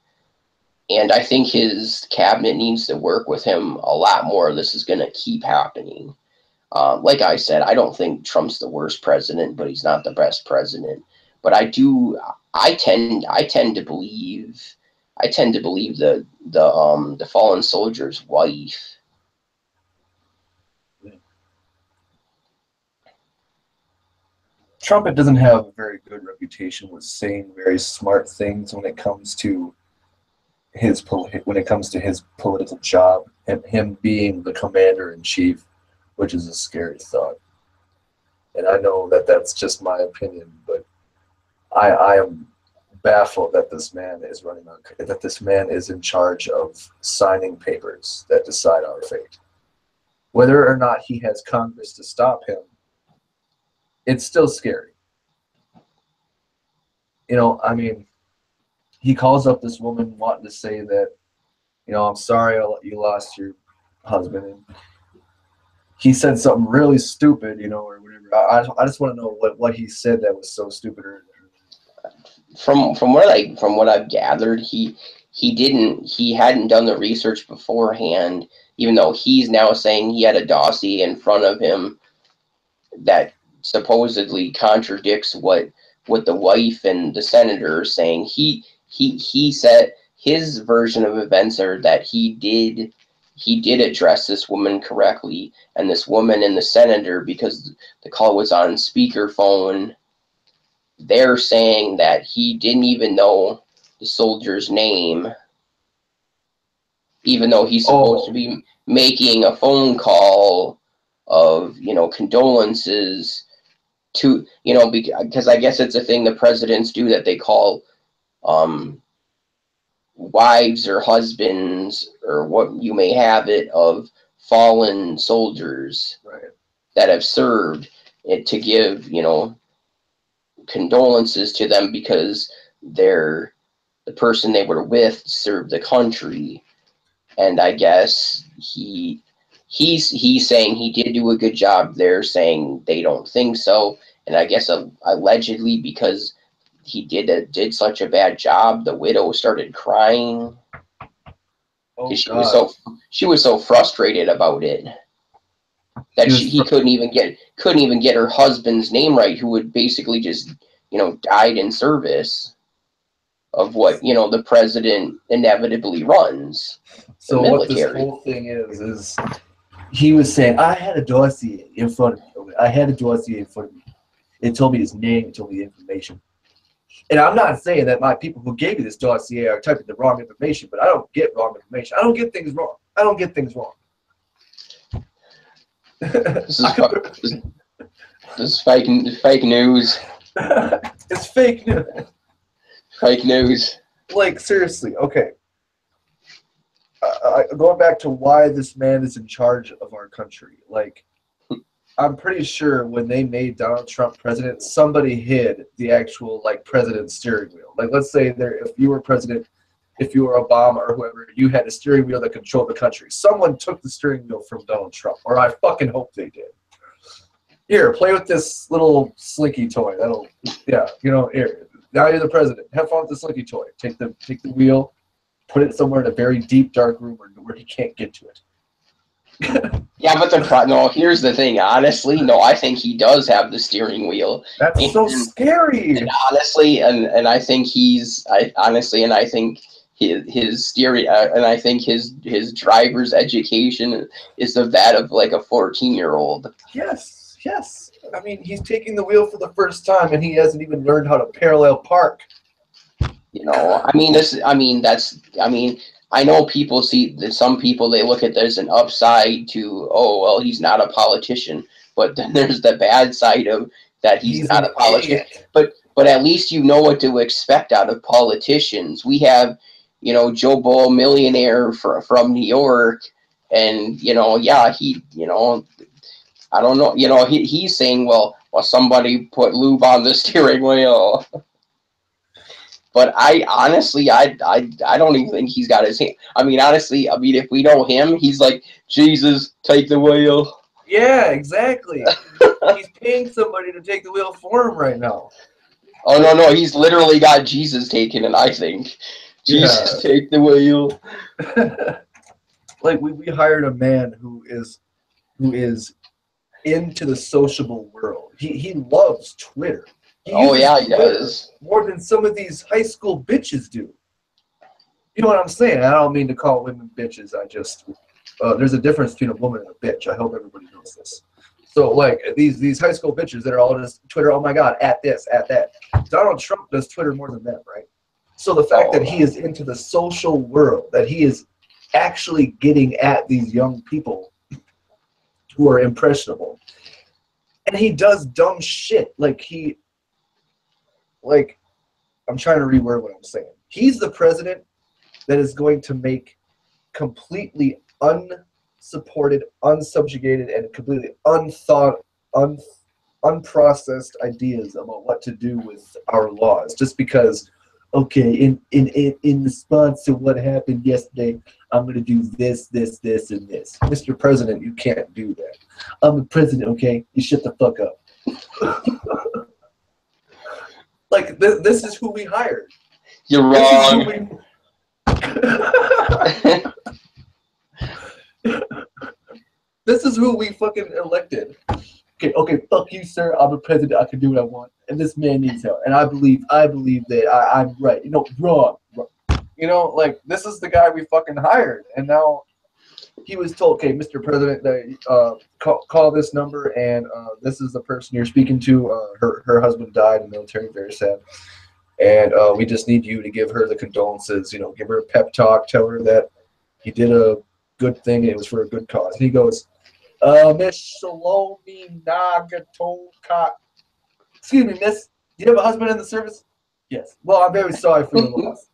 S1: And I think his cabinet needs to work with him a lot more. This is going to keep happening. Like I said, I don't think Trump's the worst president, but he's not the best president. But I tend to believe the fallen soldier's wife.
S2: Trump doesn't have a very good reputation with saying very smart things when it comes to his political job and him being the commander in chief, which is a scary thought. And I know that that's just my opinion, but I am baffled that this man is that this man is in charge of signing papers that decide our fate. Whether or not he has Congress to stop him, it's still scary. You know, I mean, he calls up this woman wanting to say that, you know, I'm sorry you lost your husband. And he said something really stupid, you know, or whatever. I just want to know what he said that was so stupid.
S1: From what I've gathered, he hadn't done the research beforehand, even though he's now saying he had a dossier in front of him that supposedly contradicts what the wife and the senator are saying. He said his version of events are that he did address this woman correctly, and this woman and the senator, because the call was on speakerphone, they're saying that he didn't even know the soldier's name, even though he's supposed to be making a phone call of, you know, condolences to, you know, because I guess it's a thing the presidents do, that they call wives or husbands or what you may have it of fallen soldiers,
S2: right,
S1: that have served, it to give, you know, condolences to them because the person they were with served the country. And I guess he's saying he did do a good job. They're saying they don't think so. And I guess allegedly, because he did such a bad job, the widow started crying.
S2: Oh,
S1: she was so frustrated about it that he couldn't even get her husband's name right, who would basically just, you know, died in service of what, you know, the president inevitably runs.
S2: So what this whole thing is he was saying, I had a dossier in front of me. It told me his name, it told me the information. And I'm not saying that my people who gave me this dossier are typing the wrong information, but I don't get wrong information. I don't get things wrong.
S1: This is fake news.
S2: It's fake news.
S1: Fake news.
S2: Like, seriously, okay. Going back to why this man is in charge of our country, like, I'm pretty sure when they made Donald Trump president, somebody hid the actual, like, president's steering wheel. Like, let's say if you were president, if you were Obama or whoever, you had a steering wheel that controlled the country. Someone took the steering wheel from Donald Trump, or I fucking hope they did. Here, play with this little slinky toy. Here. Now you're the president. Have fun with the slinky toy. Take the wheel, put it somewhere in a very deep, dark room where he can't get to it.
S1: Yeah, but no, here's the thing. Honestly, no, I think he does have the steering wheel.
S2: That's so scary.
S1: And honestly, and I think I think his steering, and I think his driver's education is of that of like a 14-year-old.
S2: Yes. I mean, he's taking the wheel for the first time, and he hasn't even learned how to parallel park.
S1: You know, I know some people, they look at there's an upside to, oh, well, he's not a politician, but then there's the bad side of that he's not a politician. But at least you know what to expect out of politicians. We have, you know, Joe Bull, millionaire from New York, and, you know, yeah, he, you know, I don't know, you know, he's saying, well, somebody put lube on the steering wheel. But I honestly, I don't even think he's got his hand. I mean, honestly, if we know him, he's like, Jesus, take the wheel.
S2: Yeah, exactly. He's paying somebody to take the wheel for him right now.
S1: Oh no, he's literally got Jesus taking it, I think. Jesus
S2: Yeah.
S1: take the wheel.
S2: Like we hired a man who is into the sociable world. He loves Twitter. He
S1: Oh
S2: uses
S1: yeah, he
S2: Twitter
S1: does.
S2: more than some of these high school bitches do. You know what I'm saying? I don't mean to call women bitches. I just there's a difference between a woman and a bitch. I hope everybody knows this. So like these high school bitches that are all just Twitter, oh my god, at this, at that. Donald Trump does Twitter more than them, right? So the fact that he
S1: Oh,
S2: is into the social world, that he is actually getting at these young people who are impressionable, and he does dumb shit. Like I'm trying to reword what I'm saying. He's the president that is going to make completely unsupported, unsubjugated, and completely unprocessed ideas about what to do with our laws. Just because, okay, in response to what happened yesterday, I'm going to do this, this, this, and this. Mr. President, you can't do that. I'm the president, okay? You shut the fuck up. Like this is who we hired.
S1: you're
S2: This is who
S1: wrong.
S2: we. This is who we fucking elected. Okay, fuck you, sir. I'm a president. I can do what I want, and this man needs help. And I believe that I'm right. Wrong. Like this is the guy we fucking hired, and now he was told, okay, Mr. President, call this number, and this is the person you're speaking to. Her husband died in the military, very sad, and we just need you to give her the condolences. Give her a pep talk, tell her that he did a good thing, and it was for a good cause. And he goes, Miss Salome Nagatoka. Excuse me, miss. Do you have a husband in the service? Yes. Well, I'm very sorry for your loss.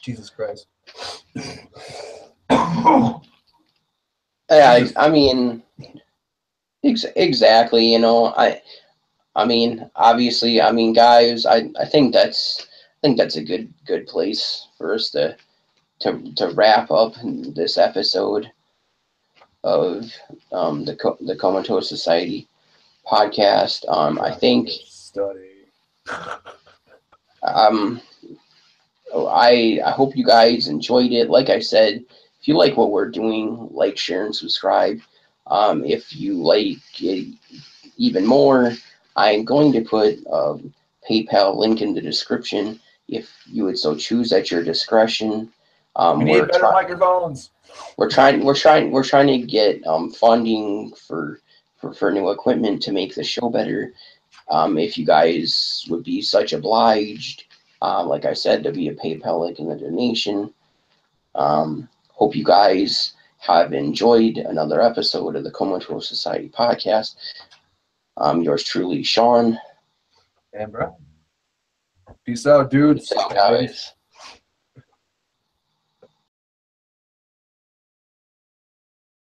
S2: Jesus Christ.
S1: Yeah,
S2: Jesus.
S1: I mean, exactly. I mean, obviously, I mean, guys, I think that's a good place for us to wrap up this episode of the Comatose Society podcast. I think
S2: Study.
S1: um I hope you guys enjoyed it. Like I said, if you like what we're doing, like, share, and subscribe. If you like it even more, I'm going to put a PayPal link in the description if you would so choose at your discretion.
S2: We
S1: We're
S2: need better
S1: trying
S2: microphones.
S1: we're trying to get funding for new equipment to make the show better. If you guys would be such obliged, like I said, to be a PayPal link in the donation. Hope you guys have enjoyed another episode of the Comatose Society podcast. Yours truly, Sean.
S2: And bro. Peace out, dudes
S1: Peace out,
S2: and ladies.
S1: guys.